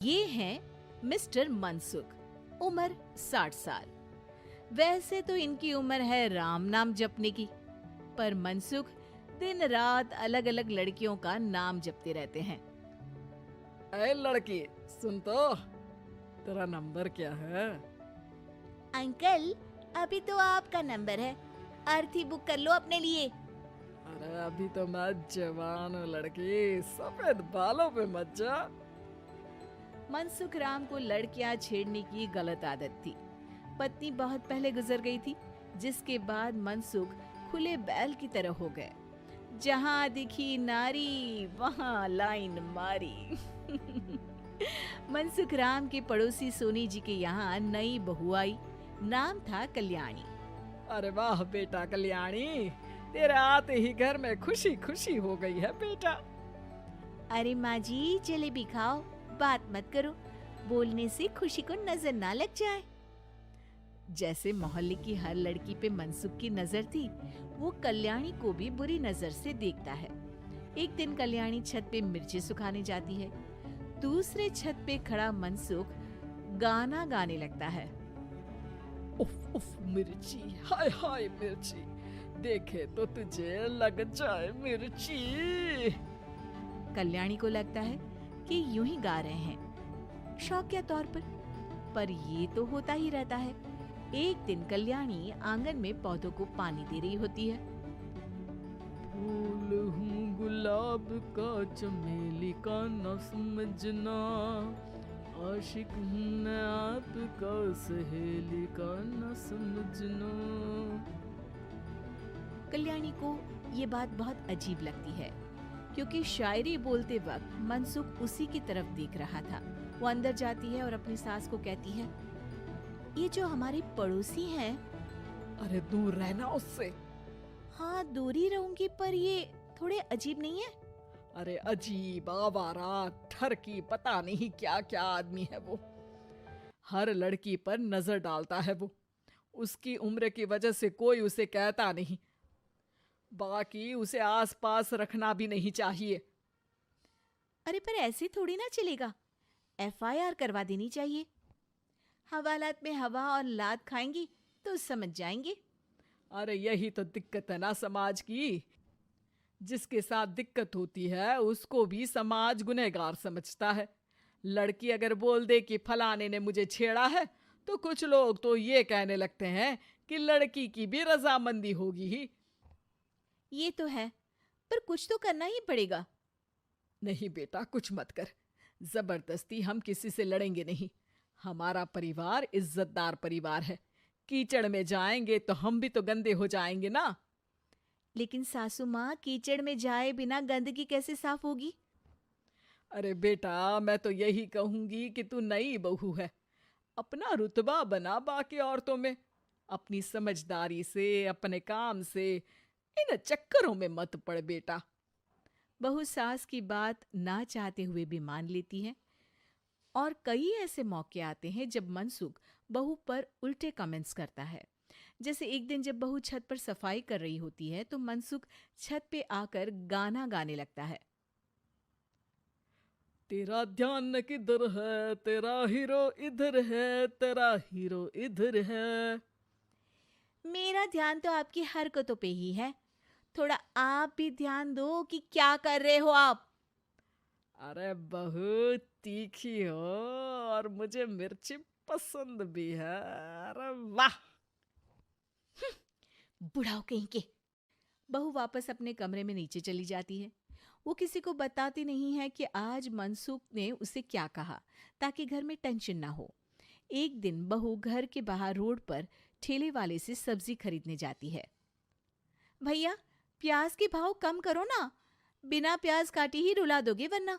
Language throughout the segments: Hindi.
ये हैं मिस्टर मनसुख, उम्र 60 साल। वैसे तो इनकी उम्र है राम नाम जपने की, पर मनसुख दिन रात अलग अलग लड़कियों का नाम जपते रहते हैं। अरे लड़की, सुन तो, तेरा नंबर क्या है? अंकल, अभी तो आपका नंबर है, अर्थी बुक कर लो अपने लिए। अरे अभी तो मैं जवान हूँ लड़की, सफेद बालों पे मत जा। मनसुख राम को लड़कियां छेड़ने की गलत आदत थी। पत्नी बहुत पहले गुजर गई थी, जिसके बाद मनसुख खुले बैल की तरह हो गए। जहां दिखी नारी वहां लाइन मारी। मनसुख राम के पड़ोसी सोनी जी के यहाँ नई बहू आई। नाम था कल्याणी। अरे वाह बेटा कल्याणी, तेरे आते ही घर में खुशी खुशी हो गई है बेटा। अरे माँ जी, जलेबी खाओ, बात मत करो, बोलने से खुशी को नजर ना लग जाए। जैसे मोहल्ले की हर लड़की पे मनसुख की नजर थी, वो कल्याणी को भी बुरी नजर से देखता है। एक दिन कल्याणी छत पे मिर्ची सुखाने जाती है। दूसरे छत पे खड़ा मनसुख गाना गाने लगता है। उफ उफ मिर्ची, हाय हाय मिर्ची, देखे तो तुझे लग जाए मिर्ची। कल्याणी को लगता है कि यूं ही गा रहे हैं, शौकिया तौर पर ये तो होता ही रहता है। एक दिन कल्याणी आंगन में पौधों को पानी दे रही होती है। फूल हूँ गुलाब का, चमेली का न समझना, आशिक हूँ मैं आपका, सहेली का न समझना। कल्याणी को ये बात बहुत अजीब लगती है, क्योंकि शायरी बोलते वक्त मनसुख उसी की तरफ देख रहा था। वो अंदर जाती है और अपनी सास को कहती है, ये जो हमारे पड़ोसी हैं। अरे दूर रहना उससे। हाँ, दूरी रहूंगी, पर ये थोड़े अजीब नहीं है? अरे अजीब, आवारा, ठरकी, पता नहीं क्या क्या आदमी है वो। हर लड़की पर नजर डालता है वो। उसकी उम्र की वजह से कोई उसे कहता नहीं, बाकी उसे आसपास रखना भी नहीं चाहिए। अरे पर ऐसे थोड़ी ना चलेगा, एफआईआर करवा देनी चाहिए। हवालात में हवा और लात खाएंगी तो समझ जाएंगे। अरे यही तो दिक्कत है ना समाज की। जिसके साथ दिक्कत होती है उसको भी समाज गुनहगार समझता है। लड़की अगर बोल दे कि फलाने ने मुझे छेड़ा है, तो कुछ लोग तो ये कहने लगते हैं कि लड़की की भी रजामंदी होगी ही। ये तो है, पर कुछ तो करना ही पड़ेगा। नहीं बेटा, कुछ मत कर। जबरदस्ती हम किसी से लड़ेंगे नहीं। हमारा परिवार इज्जतदार परिवार है। कीचड़ में जाएंगे तो हम भी तो गंदे हो जाएंगे ना। लेकिन सासू माँ, कीचड़ में जाए बिना गंदगी कैसे साफ होगी? अरे बेटा, मैं तो यही कहूंगी कि तू नई बहू है, अपना रुतबा बना बाकी औरतों में। अपनी समझदारी से, अपने काम से इन चक्करों में मत पड़ बेटा। बहू सास की बात ना चाहते हुए भी मान लेती है। और कई ऐसे मौके आते हैं जब मनसुख बहू पर उल्टे कमेंट्स करता है। जैसे एक दिन जब बहू छत पर सफाई कर रही होती है, तो मनसुख छत पे आकर गाना गाने लगता है। तेरा ध्यान किधर है, तेरा हीरो इधर है, तेरा हीरो इधर है। मेरा ध्यान तो आपकी हरकतों पे ही है, थोड़ा आप भी ध्यान दो कि क्या कर रहे हो आप। अरे बहुत तीखी हो और मुझे मिर्ची पसंद भी है। अरे वाह। बुढ़ाओ कहीं के। बहू वापस अपने कमरे में नीचे चली जाती है। वो किसी को बताती नहीं है कि आज मनसुख ने उसे क्या कहा, ताकि घर में टेंशन ना हो। एक दिन बहू घर के बाहर रोड पर ठेले वाले से सब्जी खरीदने जाती है। भैया, प्याज के भाव कम करो ना, बिना प्याज काटे ही रुला दोगे वरना।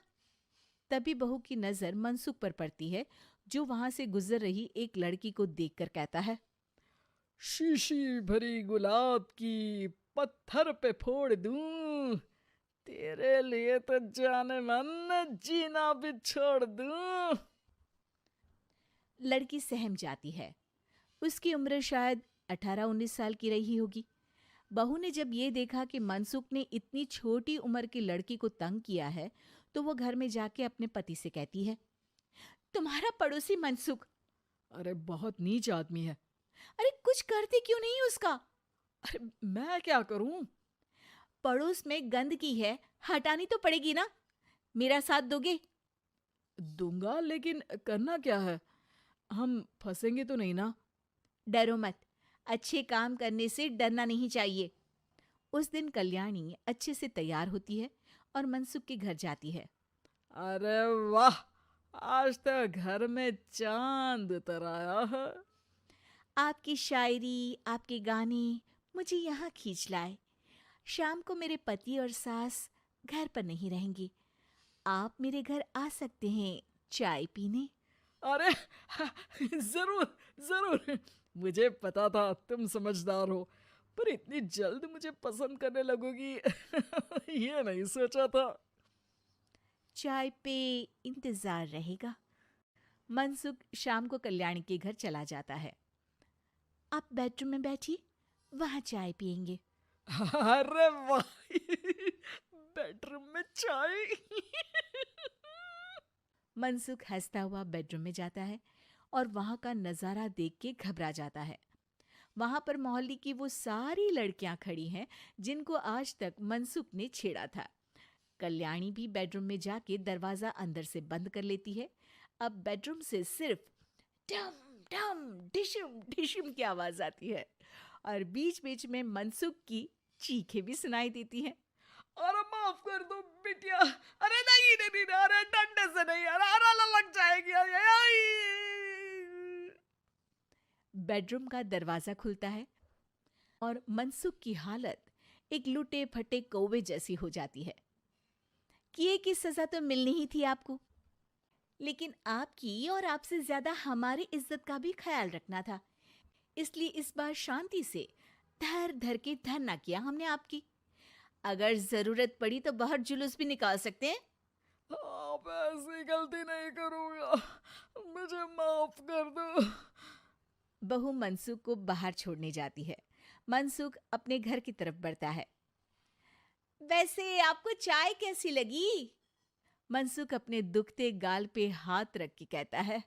तभी बहू की नजर मनसुख पर पड़ती है, जो वहां से गुजर रही एक लड़की को देखकर कहता है, शीशी भरी गुलाब की, पत्थर पे फोड़ दूं, तेरे लिए तो जाने मन जीना भी छोड़ दूं। लड़की सहम जाती है। उसकी उम्र शायद 18-19 साल की रही होगी। बहू ने जब ये देखा कि मनसुख ने इतनी छोटी उम्र की लड़की को तंग किया है, तो वो घर में जाके अपने पति से कहती है, तुम्हारा पड़ोसी मनसुख। अरे बहुत नीच आदमी है। अरे कुछ करते क्यों नहीं उसका? अरे मैं क्या करूं? पड़ोस में गंदगी है, हटानी तो पड़ेगी ना। मेरा साथ दोगे? दूंगा, लेकिन करना क्या है? हम फंसेंगे तो नहीं ना? डरो मत, अच्छे काम करने से डरना नहीं चाहिए। उस दिन कल्याणी अच्छे से तैयार होती है और मनसुख के घर जाती है। अरे वाह, आज तो घर में चांद उतर आया है। आपकी शायरी, आपके गाने मुझे यहाँ खींच लाए। शाम को मेरे पति और सास घर पर नहीं रहेंगे। आप मेरे घर आ सकते हैं चाय पीने। अरे जरूर जरूर, मुझे पता था तुम समझदार हो, पर इतनी जल्द मुझे पसंद करने लगोगी ये नहीं सोचा था। चाय पे इंतजार रहेगा। मनसुख शाम को कल्याणी के घर चला जाता है। आप बेडरूम में बैठिए, वहां चाय पियेंगे। अरे वाह बेडरूम में चाय मनसुख हंसता हुआ बेडरूम में जाता है और वहां का नजारा देख के घबरा जाता है। वहां पर मोहल्ले की वो सारी लड़कियां खड़ी हैं जिनको आज तक मनसुख ने छेड़ा था। कल्याणी भी बेडरूम में जाके दरवाजा अंदर से बंद कर लेती है। अब बेडरूम से सिर्फ डम डम डिशुम डिशुम की आवाज आती है और बीच बीच में मनसुख की चीखें भी सुनाई देती हैं। अरे माफ कर दो बिटिया, अरे नहीं नहीं नहीं, अरे डंडे से नहीं, अरे अरे लग जाएगी, अरे आई। बेडरूम का दरवाजा खुलता है और मनसुख की हालत एक लुटे फटे कौवे जैसी हो जाती है। किए की सजा तो मिलनी ही थी आपको, लेकिन आपकी और आपसे ज्यादा हमारी इज्जत का भी ख्याल रखना था। इसलिए इस बार शांति से धर धर के धरना किया हमने आपकी। अगर जरूरत पड़ी तो बाहर जुलूस भी निकाल सकते हैं। आप ऐसी गलती नहीं करूंगा, मुझे माफ कर दो। बहू मनसुख को बाहर छोड़ने जाती है। मनसुख अपने घर की तरफ बढ़ता है। वैसे आपको चाय कैसी लगी? मनसुख अपने दुखते गाल पे हाथ रख के कहता है।